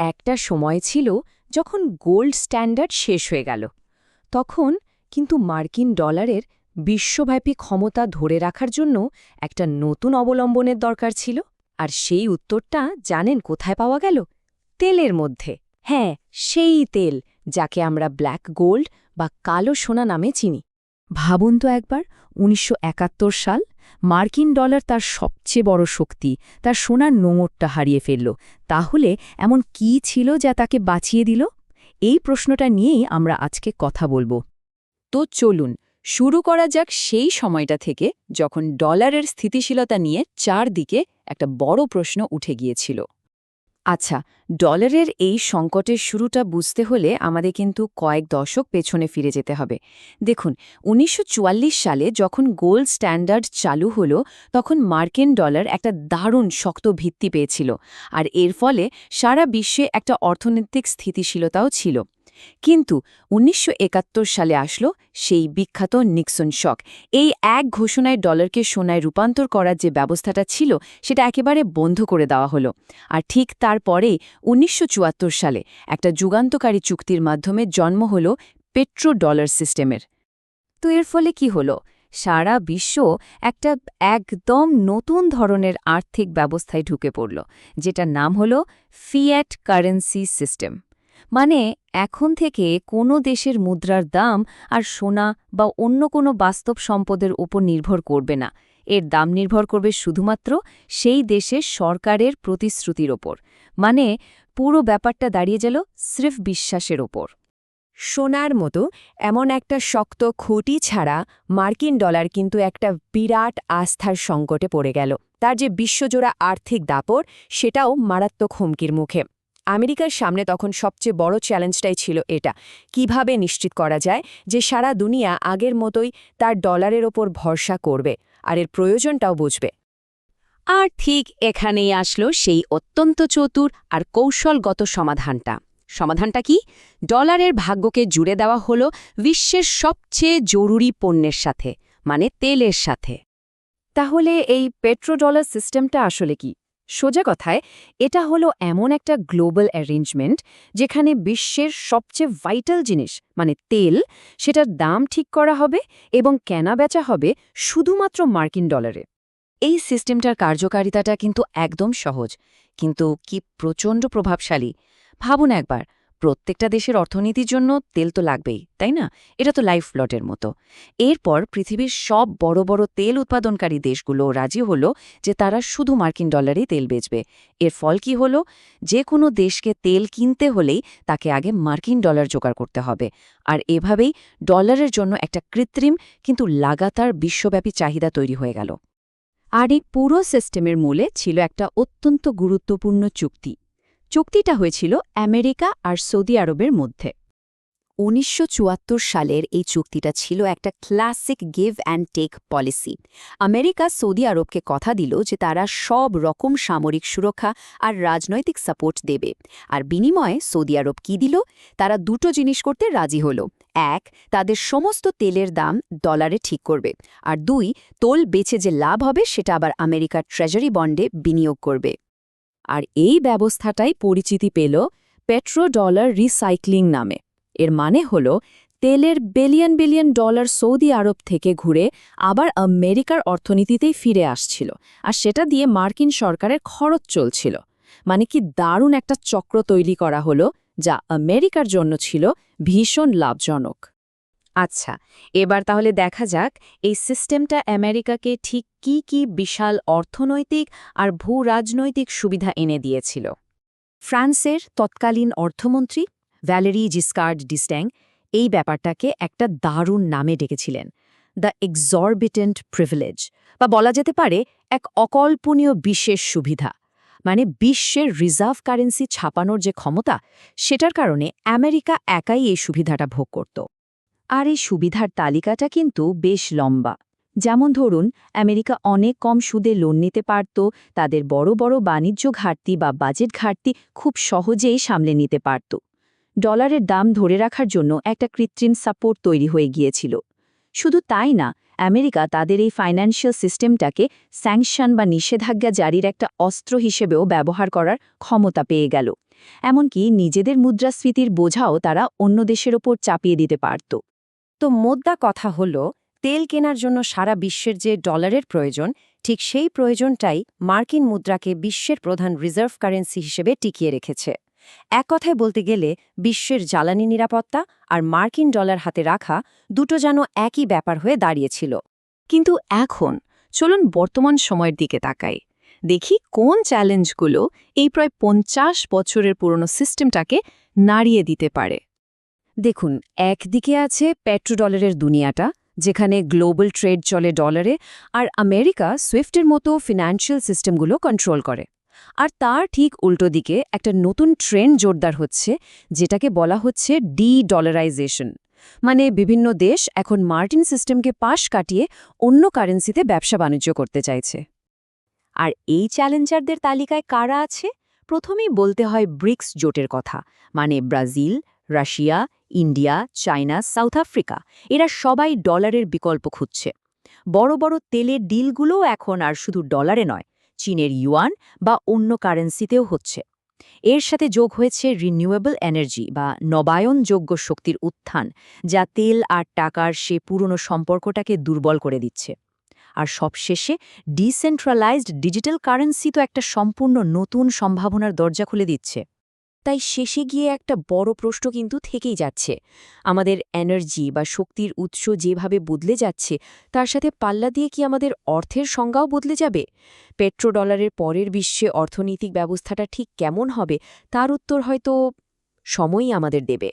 একটা সময় ছিল যখন গোল্ড স্ট্যান্ডার্ড শেষ হয়ে গেল। তখন কিন্তু মার্কিন ডলারের বিশ্বব্যাপী ক্ষমতা ধরে রাখার জন্য একটা নতুন অবলম্বনের দরকার ছিল। আর সেই উত্তরটা জানেন কোথায় পাওয়া গেল? তেলের মধ্যে। হ্যাঁ, সেই তেল যাকে আমরা ব্ল্যাক গোল্ড বা কালো সোনা নামে চিনি। ভাবুন তো একবার, ১৯৭১ সাল, মার্কিন ডলার তার সবচেয়ে বড় শক্তি, তার সোনার নোঙরটা হারিয়ে ফেলল। তাহলে এমন কি ছিল যা তাকে বাঁচিয়ে দিল? এই প্রশ্নটা নিয়েই আমরা আজকে কথা বলবো। তো চলুন শুরু করা যাক সেই সময়টা থেকে যখন ডলারের স্থিতিশীলতা নিয়ে চারদিকে একটা বড় প্রশ্ন উঠে গিয়েছিল। আচ্ছা, ডলারের এই সংকটের শুরুটা বুঝতে হলে আমাদের কিন্তু কয়েক দশক পেছনে ফিরে যেতে হবে। দেখুন, ১৯৪৪ সালে যখন গোল্ড স্ট্যান্ডার্ড চালু হলো, তখন মার্কিন ডলার একটা দারুণ শক্ত ভিত্তি পেয়েছিল, আর এর ফলে সারা বিশ্বে একটা অর্থনৈতিক স্থিতিশীলতাও ছিল। কিন্তু ১৯৭১ সালে আসলো সেই বিখ্যাত নিক্সন শক। এই এক ঘোষণায় ডলারকে সোনায় রূপান্তর করার যে ব্যবস্থাটা ছিল সেটা একেবারে বন্ধ করে দেওয়া হলো। আর ঠিক তারপরেই ১৯৭৪ সালে একটা যুগান্তকারী চুক্তির মাধ্যমে জন্ম হল পেট্রো ডলার সিস্টেমের। তো এর ফলে কি হলো? সারা বিশ্ব একটা একদম নতুন ধরনের আর্থিক ব্যবস্থায় ঢুকে পড়ল, যেটার নাম হল ফিয়াট কারেন্সি সিস্টেম। মানে এখন থেকে কোনো দেশের মুদ্রার দাম আর সোনা বা অন্য কোনো বাস্তব সম্পদের উপর নির্ভর করবে না। এর দাম নির্ভর করবে শুধুমাত্র সেই দেশের সরকারের প্রতিশ্রুতির ওপর। মানে পুরো ব্যাপারটা দাঁড়িয়ে গেল স্রেফ বিশ্বাসের ওপর। সোনার মতো এমন একটা শক্ত খুঁটি ছাড়া মার্কিন ডলার কিন্তু একটা বিরাট আস্থার সংকটে পড়ে গেল। তার যে বিশ্বজোড়া আর্থিক দাপট, সেটাও মারাত্মক হুমকির মুখে। আমেরিকার সামনে তখন সবচেয়ে বড় চ্যালেঞ্জটাই ছিল এটা, কিভাবে নিশ্চিত করা যায় যে সারা দুনিয়া আগের মতোই তার ডলারের ওপর ভরসা করবে আর এর প্রয়োজনটাও বুঝবে। আর ঠিক এখানেই আসলো সেই অত্যন্ত চতুর আর কৌশলগত সমাধানটা কি? ডলারের ভাগ্যকে জুড়ে দেওয়া হলো বিশ্বের সবচেয়ে জরুরি পণ্যের সাথে, মানে তেলের সাথে। তাহলে এই পেট্রোডলার সিস্টেমটা আসলে কি? সোজা কথায়, এটা হলো এমন একটা গ্লোবাল অ্যারেঞ্জমেন্ট যেখানে বিশ্বের সবচেয়ে ভাইটাল জিনিস, মানে তেল, সেটার দাম ঠিক করা হবে এবং কেনা-বেচা হবে শুধুমাত্র মার্কিন ডলারে। এই সিস্টেমটার কার্যকারিতাটা কিন্তু একদম সহজ, কিন্তু কি প্রচণ্ড প্রভাবশালী। ভাবুন একবার, প্রত্যেকটা দেশের অর্থনীতির জন্য তেল তো লাগবেই, তাই না? এটা তো লাইফ প্লটের মতো। এরপর পৃথিবীর সব বড় বড় তেল উৎপাদনকারী দেশগুলো রাজি হলো যে তারা শুধু মার্কিন ডলারেই তেল বেচবে। এর ফল কি হলো? যে কোনো দেশকে তেল কিনতে হলেই তাকে আগে মার্কিন ডলার জোগাড় করতে হবে। আর এভাবেই ডলারের জন্য একটা কৃত্রিম কিন্তু লাগাতার বিশ্বব্যাপী চাহিদা তৈরি হয়ে গেল। আর এই পুরো সিস্টেমের মূলে ছিল একটা অত্যন্ত গুরুত্বপূর্ণ চুক্তি। চুক্তিটা হয়েছিল আমেরিকা আর সৌদি আরবের মধ্যে। ১৯৭৪ সালের এই চুক্তিটা ছিল একটা classic give and take policy. America Saudi আরবকে কথা দিল যে তারা সব রকম সামরিক সুরক্ষা আর রাজনৈতিক সাপোর্ট দেবে। আর বিনিময়ে সৌদি আরব কি দিল? তারা দুটো জিনিস করতে রাজি হল। এক, তাদের সমস্ত তেলের দাম ডলারে ঠিক করবে, আর দুই, তোল বেচে যে লাভ হবে সেটা আবার আমেরিকার ট্রেজারি বন্ডে বিনিয়োগ করবে। আর এই ব্যবস্থাটাই পরিচিতি পেল পেট্রো ডলার রিসাইক্লিং নামে। এর মানে হল তেলের বিলিয়ন বিলিয়ন ডলার সৌদি আরব থেকে ঘুরে আবার আমেরিকার অর্থনীতিতেই ফিরে আসছিল, আর সেটা দিয়ে মার্কিন সরকারের খরচ চলছিল। মানে কি দারুণ একটা চক্র তৈরি করা হলো, যা আমেরিকার জন্য ছিল ভীষণ লাভজনক। আচ্ছা, এবার তাহলে দেখা যাক এই সিস্টেমটা আমেরিকাকে ঠিক কি কি বিশাল অর্থনৈতিক আর ভূ-রাজনৈতিক সুবিধা এনে দিয়েছিল। ফ্রান্সের তৎকালীন অর্থমন্ত্রী ভ্যালেরি জিসকার্ড ডিস্ট্যাং এই ব্যাপারটাকে একটা দারুণ নামে ডেকেছিলেন, দ্য এক্সরবিটেন্ট প্রিভিলেজ, বা বলা যেতে পারে এক অকল্পনীয় বিশেষ সুবিধা। মানে বিশ্বের রিজার্ভ কারেন্সি ছাপানোর যে ক্ষমতা, সেটার কারণে আমেরিকা একাই এই সুবিধাটা ভোগ করত। আর এই সুবিধার তালিকাটা কিন্তু বেশ লম্বা। যেমন ধরুন, আমেরিকা অনেক কম সুদে লোন নিতে পারত, তাদের বড় বড় বাণিজ্য ঘাটতি বা বাজেট ঘাটতি খুব সহজেই সামলে নিতে পারত। ডলারের দাম ধরে রাখার জন্য একটা কৃত্রিম সাপোর্ট তৈরি হয়ে গিয়েছিল। শুধু তাই না, আমেরিকা তাদের এই ফাইন্যান্সিয়াল সিস্টেমটাকে স্যাংশন বা নিষেধাজ্ঞা জারির একটা অস্ত্র হিসেবেও ব্যবহার করার ক্ষমতা পেয়ে গেল। এমনকি নিজেদের মুদ্রাস্ফীতির বোঝাও তারা অন্য দেশের ওপর চাপিয়ে দিতে পারত। তো মোদ্দা কথা হল, তেল কেনার জন্য সারা বিশ্বের যে ডলারের প্রয়োজন, ঠিক সেই প্রয়োজনটাই মার্কিন মুদ্রাকে বিশ্বের প্রধান রিজার্ভ কারেন্সি হিসেবে টিকিয়ে রেখেছে। এক কথায় বলতে গেলে বিশ্বের জ্বালানি নিরাপত্তা আর মার্কিন ডলার হাতে রাখা দুটো যেন একই ব্যাপার হয়ে দাঁড়িয়েছিল। কিন্তু এখন চলুন বর্তমান সময়ের দিকে তাকাই, দেখি কোন চ্যালেঞ্জগুলো এই প্রায় 50 বছরের পুরনো সিস্টেমটাকে নাড়িয়ে দিতে পারে। দেখুন, একদিকে আছে পেট্রোডলারের দুনিয়াটা, যেখানে গ্লোবাল ট্রেড চলে ডলারে, আর আমেরিকা সুইফটের মতো ফিনান্সিয়াল সিস্টেমগুলো কন্ট্রোল করে। আর তার ঠিক উল্টো দিকে একটা নতুন ট্রেন্ড জোরদার হচ্ছে, যেটাকে বলা হচ্ছে ডলারাইজেশন। মানে বিভিন্ন দেশ এখন মার্কিন সিস্টেমকে পাশ কাটিয়ে অন্য কারেন্সিতে ব্যবসা বাণিজ্য করতে চাইছে। আর এই চ্যালেঞ্জারদের তালিকায় কারা আছে? প্রথমেই বলতে হয় ব্রিক্স জোটের কথা, মানে Brazil, Russia, India, China, south Africa. এরা সবাই ডলারের বিকল্প খুঁজছে। বড় বড় তেলের ডিলগুলোও এখন আর শুধু ডলারে নয়, চীনের ইউয়ান বা অন্য কারেন্সিতেও হচ্ছে। এর সাথে যোগ হয়েছে রিনিউয়েবল এনার্জি বা নবায়নযোগ্য শক্তির উত্থান, যা তেল আর টাকার সে পুরনো সম্পর্কটাকে দুর্বল করে দিচ্ছে। আর সবশেষে ডিসেন্ট্রালাইজড ডিজিটাল কারেন্সি তো একটা সম্পূর্ণ নতুন সম্ভাবনার দরজা খুলে দিচ্ছে। তাই শেষে গিয়ে একটা বড় প্রশ্ন কিন্তু থেকেই যাচ্ছে, আমাদের এনার্জি বা শক্তির উৎস যেভাবে বদলে যাচ্ছে, তার সাথে পাল্লা দিয়ে কি আমাদের অর্থের সংজ্ঞাও বদলে যাবে? পেট্রোডলারের পরের বিশ্বে অর্থনৈতিক ব্যবস্থাটা ঠিক কেমন হবে, তার উত্তর হয়তো সময়ই আমাদের দেবে।